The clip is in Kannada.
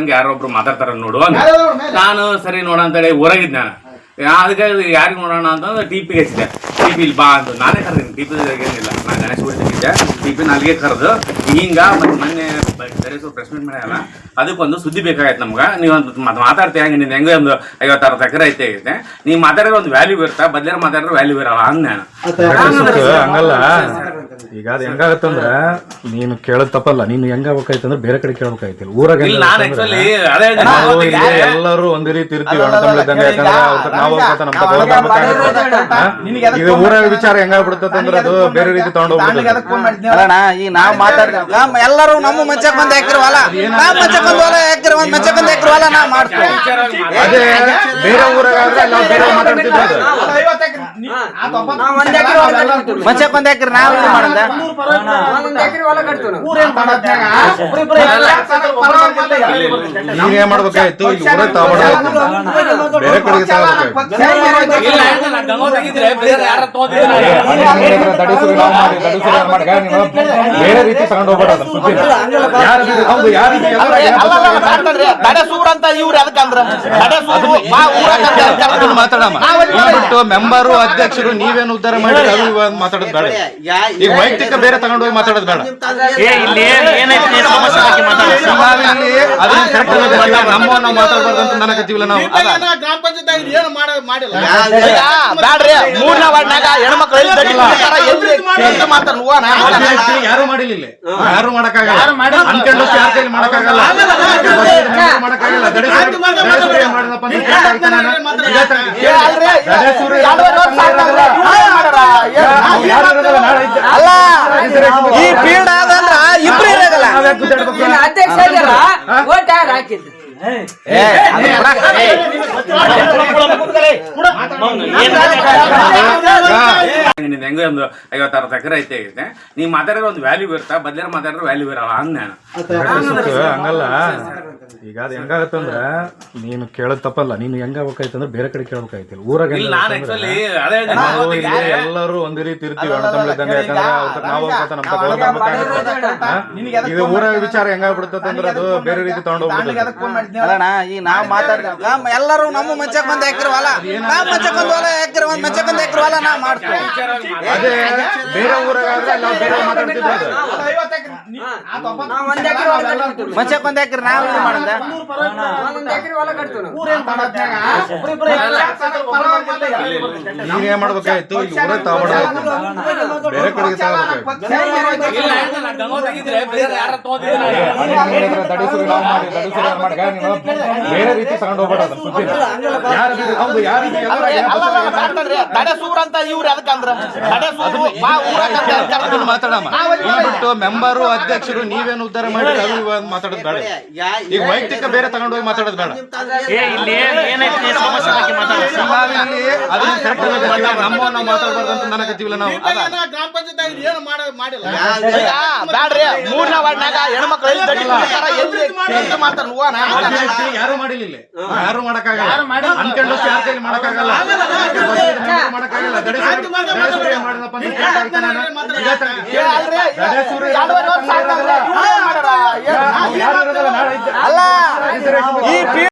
ಯಾರೊಬ್ರು ಮಾತಾಡ್ತಾರ ನೋಡು ನಾನು ಸರಿ ನೋಡ ಅಂತೇಳಿ ಊರಾಗಿದ್ದೆ ನಾನು ಅದಕ್ಕೆ ಯಾರಿಗೆ ನೋಡೋಣ ಅಂತಂದ್ರೆ ಟಿಪಿಗೆ ಹಚ್ಚಿದೆ ಟಿಪಿ ಇಲ್ಲಿ ಬಾ ಅಂತ ನಾನೇ ಕರೆದಿನಿ ಟಿಪಿ ಏನಿಲ್ಲ ನಾನು ಗಣೇಶ್ ಬಿಡ್ತಿದ್ದೆ ಟಿಪಿ ನಾಲ್ಗೆ ಕರೆದು ಹಿಂಗ ಮತ್ತೆ ಮೊನ್ನೆ ಪ್ರೆಸ್ ಮೀಟ್ ಮಾಡ್ಯಾರ ಅದಕ್ಕೊಂದು ಸುದ್ದಿ ಬೇಕಾಗೈತೆ ನಮ್ಗೆ ನೀವು ಮಾತಾಡ್ತೀಯ ಹಂಗೆ ನಿಂದು ಹೆಂಗೆ ಒಂದು 50-60 ಎಕರೆ ಐತೆ ನೀವು ಮಾತಾಡಿದ್ರೆ ಒಂದು ವ್ಯಾಲ್ಯೂ ಇರ್ತಾ ಬದ್ಲಾರ ಮಾತಾಡಿದ್ರೆ ವ್ಯಾಲ್ಯೂ ಇರಲ್ಲ ಹಂಗ ಹಂಗಲ್ಲ ಈಗ ಅದು ಹೆಂಗಾಗತ್ತಂದ್ರ ನೀನು ಕೇಳದ್ ತಪ್ಪಲ್ಲ ನೀನು ಹೆಂಗಾಗಬೇಕಾಯ್ತಂದ್ರೆ ಬೇರೆ ಕಡೆ ಕೇಳಬೇಕಾಯ್ತಿಲ್ಲ ಊರಾಗ ಎಲ್ಲರೂ ಒಂದೇ ರೀತಿ ಇರ್ತೀವಿ ಈಗ ಊರಾಗ ವಿಚಾರ ಹೆಂಗಾಗ್ಬಿಡ್ತಂದ್ರೆ ಅದು ಬೇರೆ ರೀತಿ ತಗೊಂಡೋಗ್ಬಿಡ್ತದೆ ಈಗ ನಾವ್ ಮಾತಾಡ್ತೀವಿ ಎಲ್ಲರೂ ನಮ್ಮ ಮಂಚಕ್ ಒಂದ್ ಎಕರೆ ಹೊಲ ಮಂಚಕ್ ಒಂದ್ ಹೊಲ ಎಕರೆ ಒಂದ್ ಮಂಚಕ್ ಒಂದ್ ಎಕರೆ ಹೊಲ ನಾವ್ ಮಾಡ್ತೀವಿ ಅದೇ ಬೇರೆ ಊರಾಗಾದ್ರೆ ನಾವು ಬೇರೆ ಮಾತಾಡ್ತಿದ್ವಿ ಮಂಚಕ್ ಒಂದ್ ಎಕರೆ ನಾವ್ ಇದು ಮಾಡದ ನೀವ್ ಏನ್ ಮಾಡ್ಬೇಕಾಯ್ತು ಈಗ ಊರಾಗ ತಗೊಂಡ್ರೆ ಬೇರೆ ಕಡೆಗೆ ಬೇರೆ ರೀತಿ ತಗೊಂಡು ಹೋಗ್ಬೇಡ ಮಾತಾಡಬಿಟ್ಟು ಮೆಂಬರು ಅಧ್ಯಕ್ಷರು ನೀವೇನು ಉದ್ಧಾರ ಮಾಡಿ ಅದು ಮಾತಾಡೋದು ಬೇಡ ಈಗ ವೈಯಕ್ತಿಕ ಬೇರೆ ತಗೊಂಡು ಹೋಗಿ ಮಾತಾಡೋದು ಬೇಡ ನಮ್ಮ ನಾವು ಮಾತಾಡ್ಬಾರ್ದಂತ ನನಗತ್ತೀವಿಲ್ಲ ನಾವು ಗ್ರಾಮ ಪಂಚಾಯತ್ ಏನು ಮಾಡಿಲ್ಲ ಬ್ಯಾಡ್ರಿ ಮೂರನೇ ವಾರ್ಡ್ನಾಗ ಹೆಣ್ಮಕ್ಳು ಯಾರು ಮಾಡಿಲ್ಲ ಯಾರು ಮಾಡಕ್ಕಾಗಲ್ಲ ಅನ್ಕೊಂಡು ಯಾರ ಕೈಲಿ ಮಾಡಕ್ಕಾಗಲ್ಲ ಅಲ್ಲ ಈ ಫೀಲ್ಡ್ ಆದಂದ್ರ ಇಬ್ರು ಇರಾಗಲ್ಲ ನಿಂದು ಹೆಂಗೆ ಒಂದು 50-60 ಎಕರೆ ಐತೆ ನೀವು ಮಾತಾಡಿದ್ರೆ ಒಂದು ವ್ಯಾಲ್ಯೂ ಇರ್ತಾ ಬದ್ಲಾರ ಮಾತಾಡಿದ್ರೆ ವ್ಯಾಲ್ಯೂ ಇರಲ್ಲ ಹಂಗ ಹಂಗಲ್ಲ ಈಗ ಅದು ಹೆಂಗಾಗತ್ತಂದ್ರ ನೀನು ಕೇಳದ್ ತಪ್ಪಲ್ಲ ನೀನು ಹೆಂಗಾಗಬೇಕಾಯ್ತಂದ್ರೆ ಬೇರೆ ಕಡೆ ಕೇಳಬೇಕಾಯ್ತಿಲ್ಲ ಊರಾಗ ಎಲ್ಲರೂ ಒಂದೇ ರೀತಿ ಇರ್ತೀವಿ ಈಗ ಊರಾಗ ವಿಚಾರ ಹೆಂಗಾಗ್ಬಿಡ್ತಂದ್ರೆ ಅದು ಬೇರೆ ರೀತಿ ತಗೊಂಡೋಗ್ಬಿಡ್ತದೆ ಈಗ ನಾವ್ ಮಾತಾಡ್ತೀವಿ ಎಲ್ಲರೂ ನಮ್ಮ ಮಂಚಕ್ ಒಂದ್ ಎಕರೆ ಹೊಲ ಮಂಚಕ್ ಒಂದ್ ಹೊಲ ಎಕರೆ ಒಂದ್ ಮಂಚಕ್ ಒಂದ್ ಎಕರೆ ಹೊಲ ನಾವ್ ಮಾಡ್ತೀವಿ ಅದೇ ಬೇರೆ ಊರಾಗಾದ್ರೆ ನಾವು ಬೇರೆ ಮಾತಾಡ್ತಿದ್ವಿ ಮಂಚಕ್ ಒಂದ್ ಎಕರೆ ನಾವ್ ಇದು ಮಾಡದ ನೀವ್ ಏನ್ ಮಾಡ್ಬೇಕಾಯ್ತು ಈಗ ಊರಾಗ ತಗೊಂಡ್ರೆ ಬೇರೆ ಕಡೆಗೆ ಬೇರೆ ರೀತಿ ತಗೊಂಡು ಹೋಗ್ಬೇಡ ಮಾತಾಡಬಿಟ್ಟು ಮೆಂಬರು ಅಧ್ಯಕ್ಷರು ನೀವೇನು ಉದ್ಧಾರ ಮಾಡಿ ಅದು ಮಾತಾಡೋದು ಬೇಡ ಈಗ ವೈಯಕ್ತಿಕ ಬೇರೆ ತಗೊಂಡು ಹೋಗಿ ಮಾತಾಡೋದು ಬೇಡ ನಮ್ಮ ನಾವು ಮಾತಾಡ್ಬಾರ್ದಂತ ನನಗತ್ತೀವಿಲ್ಲ ನಾವು ಗ್ರಾಮ ಪಂಚಾಯತ್ ಏನು ಮಾಡಿಲ್ಲ ಬ್ಯಾಡ್ರಿ ಮೂರನೇ ವಾರ್ಡ್ನಾಗ ಹೆಣ್ಮಕ್ಳು ಯಾರು ಮಾಡಿಲ್ಲ ಯಾರು ಮಾಡಕ್ಕಾಗಲ್ಲ ಅನ್ಕೊಂಡು ಯಾರ ಕೈಲಿ ಮಾಡಕ್ಕಾಗಲ್ಲ ಅಲ್ಲ